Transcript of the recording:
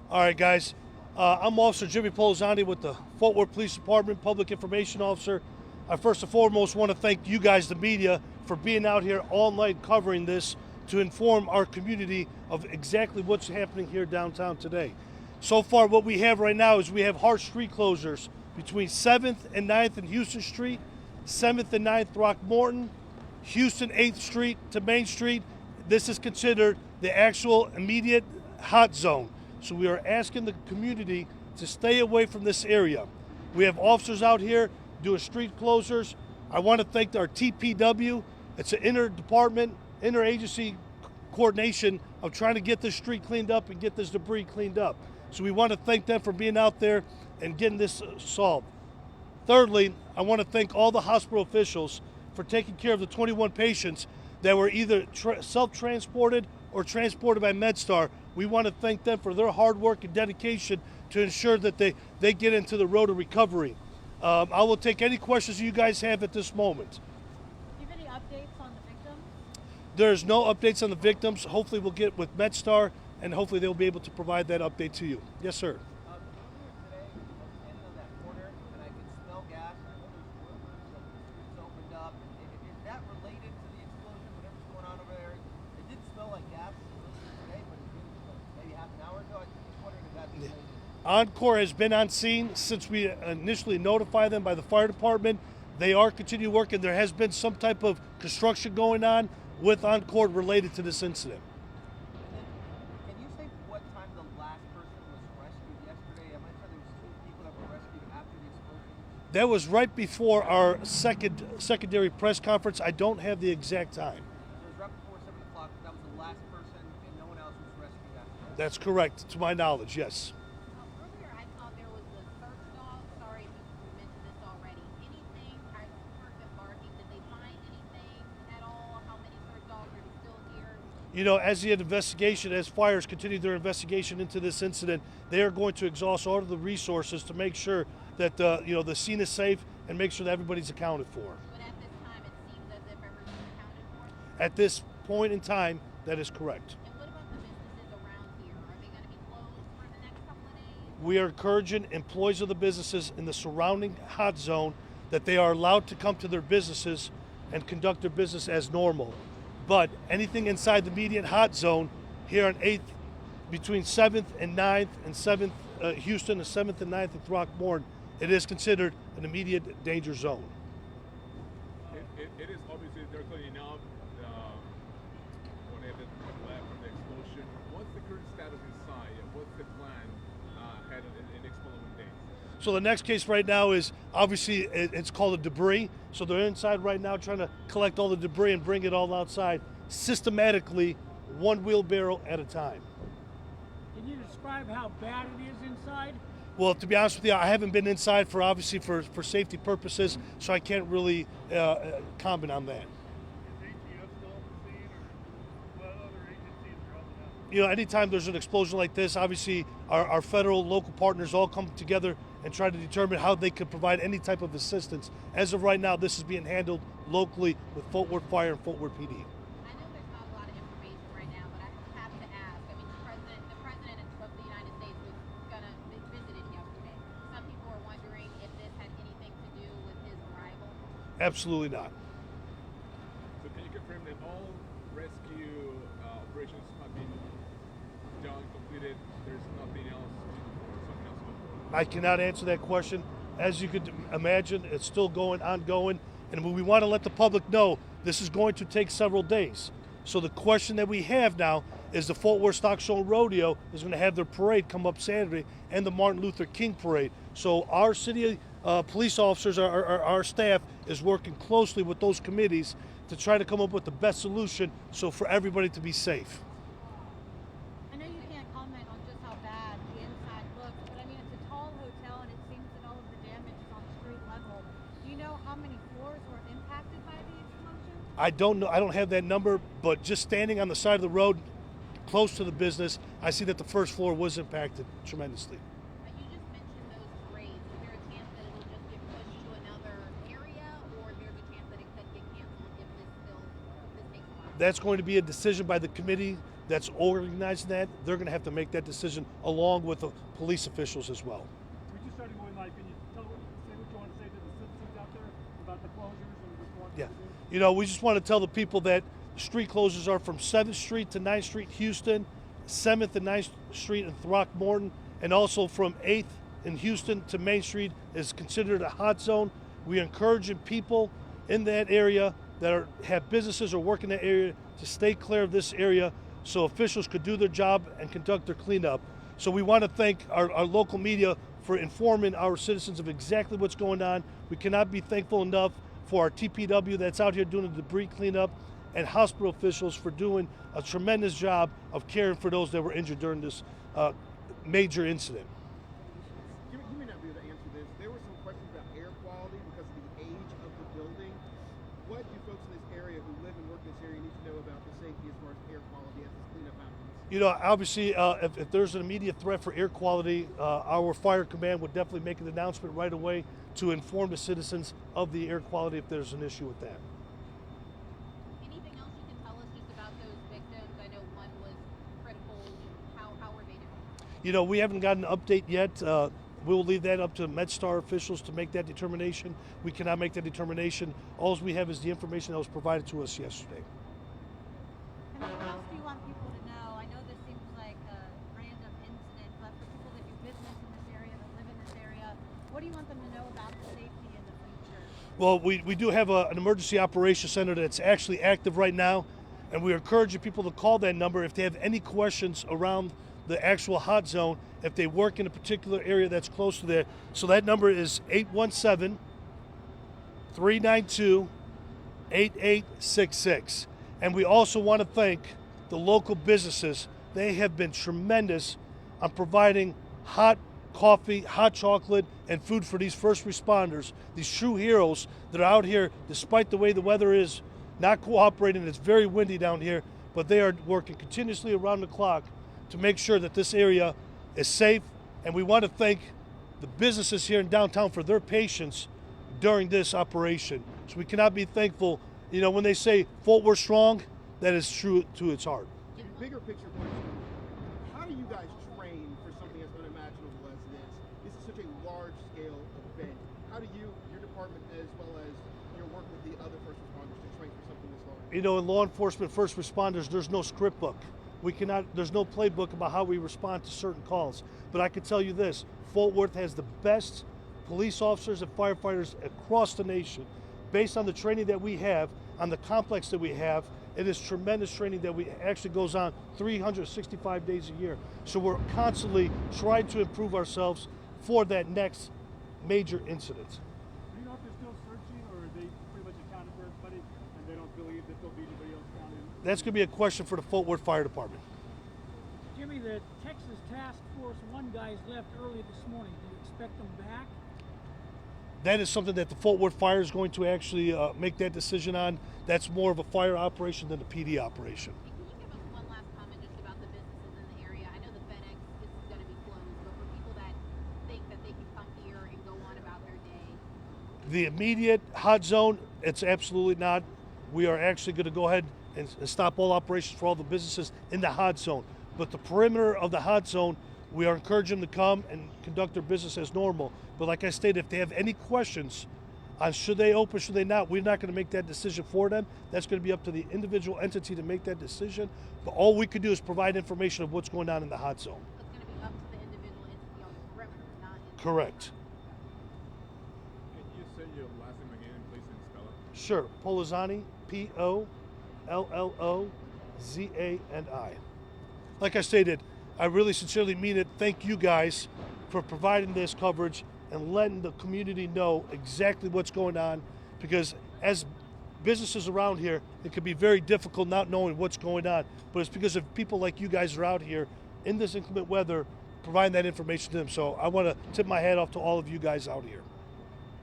All right, guys. I'm Officer Jimmy Polizani with the Fort Worth Police Department, Public Information Officer. I first and foremost want to thank you guys, the media, for being out here all night covering this to inform our community of exactly what's happening here downtown today. So far, what we have right now is we have harsh street closures between 7th and 9th and Houston Street, 7th and 9th Throckmorton, Houston 8th Street to Main Street. This is considered the actual immediate hot zone. So we are asking the community to stay away from this area. We have officers out here doing street closures. I want to thank our TPW. It's an interdepartment, interagency coordination of trying to get this street cleaned up and get this debris cleaned up. So we want to thank them for being out there and getting this solved. Thirdly, I want to thank all the hospital officials for taking care of the 21 patients that were either self-transported or transported by MedStar. We want to thank them for their hard work and dedication to ensure that they get into the road of recovery. I will take any questions you guys have at this moment. Do you have any updates on the victims? There's no updates on the victims. Hopefully we'll get with MedStar and hopefully they'll be able to provide that update to you. Yes, sir. Today, I was standing on that corner and I could smell gas. And I wondered some streets opened up. Is that related to the explosion, whatever's going on over there? It did smell like gas today, but it did maybe half an hour ago. I was just wondering if that's related. Encore has been on scene since we initially notified them by the fire department. They are continuing working. There has been some type of construction going on with Encore related to this incident. Can you say what time the last person was rescued yesterday? I'm not sure there was 2 people that were rescued after the explosion. That was right before our secondary press conference. I don't have the exact time. So it was right before 7 o'clock. That was the last person and no one else was rescued after that. That's correct, to my knowledge, yes. Earlier I saw there was the search dog. Sorry if you mentioned this already. Anything? I heard them barking. Did they find anything at all? How many search dogs are still here? You know, as the investigation, as fires continue their investigation into this incident, they are going to exhaust all of the resources to make sure that the scene is safe and make sure that everybody's accounted for. But at this time, it seems as if everyone's accounted for. At this point in time, that is correct. And what about the businesses around here? Are they going to be closed for the next couple of days? We are encouraging employees of the businesses in the surrounding hot zone that they are allowed to come to their businesses and conduct their business as normal. But anything inside the immediate hot zone here on 8th, between 7th and 9th and 7th, Houston, and 7th and 9th and Throckmorton, it is considered an immediate danger zone. It is obviously they're cleaning up what happened left from the explosion. What's the current status inside? What's the plan ahead in the next following days? So the next case right now is obviously it's called a debris. So they're inside right now trying to collect all the debris and bring it all outside systematically, one wheelbarrow at a time. Can you describe how bad it is inside? Well, to be honest with you, I haven't been inside for obviously for safety purposes, so I can't really comment on that. You know, anytime there's an explosion like this, obviously our federal, local partners all come together and try to determine how they could provide any type of assistance. As of right now, this is being handled locally with Fort Worth Fire and Fort Worth PD. I know there's not a lot of information right now, but I have to ask. I mean, the president of the United States visited yesterday. Some people are wondering if this had anything to do with his arrival. Absolutely not. So can you confirm that all rescue operations have been done, completed? There's nothing else or something else going forward? I cannot answer that question. As you could imagine, it's still ongoing, and we want to let the public know this is going to take several days. So the question that we have now is the Fort Worth Stock Show and Rodeo is going to have their parade come up Saturday and the Martin Luther King parade. So our city police officers, our staff is working closely with those committees to try to come up with the best solution so for everybody to be safe. I know you can't comment on just how bad the inside looks, but I mean, it's a tall hotel and it seems that all of the damage is on the street level. Do you know how many floors were impacted by the explosion? I don't know. I don't have that number, but just standing on the side of the road close to the business, I see that the first floor was impacted tremendously. You just mentioned those parades. Is there a chance that it'll just get pushed to another area, or there's a chance that it could get canceled if this takes a while? That's going to be a decision by the committee that's organizing that, they're going to have to make that decision along with the police officials as well. We just started going live. Can you say what you want to say to the citizens out there about the closures and just what Yeah. to do? You know, we just want to tell the people that street closures are from 7th Street to 9th Street, Houston, 7th and 9th Street in Throckmorton, and also from 8th in Houston to Main Street is considered a hot zone. We are encouraging people in that area that have businesses or work in that area to stay clear of this area so officials could do their job and conduct their cleanup. So we want to thank our local media for informing our citizens of exactly what's going on. We cannot be thankful enough for our TPW that's out here doing the debris cleanup, and hospital officials for doing a tremendous job of caring for those that were injured during this major incident. You may not be able to answer this. There were some questions about air quality because of the age of the building. What do folks in this area who live and work in this area need to know about the safety as far as air quality as this cleanup happens? You know, obviously, if there's an immediate threat for air quality, our fire command would definitely make an announcement right away to inform the citizens of the air quality if there's an issue with that. Anything else you can tell us just about those victims? I know one was critical. How were they doing? You know, we haven't gotten an update yet. We'll leave that up to MedStar officials to make that determination. We cannot make that determination. All we have is the information that was provided to us yesterday. And then what else do you want people to know? I know this seems like a random incident, but for people that do business in this area, that live in this area, what do you want them to know about the safety in the future? Well, we do have an emergency operations center that's actually active right now, and we're encouraging people to call that number if they have any questions around the actual hot zone, if they work in a particular area that's close to there. So that number is 817-392-8866. And we also want to thank the local businesses. They have been tremendous on providing hot coffee, hot chocolate, and food for these first responders, these true heroes that are out here despite the way the weather is, not cooperating. It's very windy down here, but they are working continuously around the clock to make sure that this area is safe. And we want to thank the businesses here in downtown for their patience during this operation. So we cannot be thankful. You know, when they say Fort Worth strong, that is true to its heart. Bigger picture question. How do you guys train for something as unimaginable as this? This is such a large scale event. How do you, your department, as well as your work with the other first responders to train for something this large? You know, in law enforcement, first responders, there's no script book. There's no playbook about how we respond to certain calls. But I can tell you this, Fort Worth has the best police officers and firefighters across the nation. Based on the training that we have, on the complex that we have, it is tremendous training that we actually goes on 365 days a year. So we're constantly trying to improve ourselves for that next major incident. Do you know if they're still searching, or are they pretty much accounted for everybody, and they don't believe that there'll be anybody else found in? That's going to be a question for the Fort Worth Fire Department. Jimmy, the Texas Task Force 1 guys left early this morning. Do you expect them back? That is something that the Fort Worth Fire is going to actually make that decision on. That's more of a fire operation than a PD operation. And can you give us one last comment just about the businesses in the area? I know the FedEx is going to be closed, but for people that think that they can come here and go on about their day. The immediate hot zone, it's absolutely not. We are actually going to go ahead and stop all operations for all the businesses in the hot zone. But the perimeter of the hot zone, we are encouraging them to come and conduct their business as normal. But like I stated, if they have any questions on should they open, should they not, we're not going to make that decision for them. That's going to be up to the individual entity to make that decision. But all we could do is provide information of what's going on in the hot zone. It's going to be up to the individual entity on the perimeter, not in the Correct. Can you say your last name again, please, and spell it? Sure. Polozani, P-O-L-L-O-Z-A-N-I. Like I stated, I really sincerely mean it. Thank you guys for providing this coverage and letting the community know exactly what's going on, because as businesses around here, it can be very difficult not knowing what's going on, but it's because of people like you guys are out here in this inclement weather providing that information to them. So I want to tip my hat off to all of you guys out here.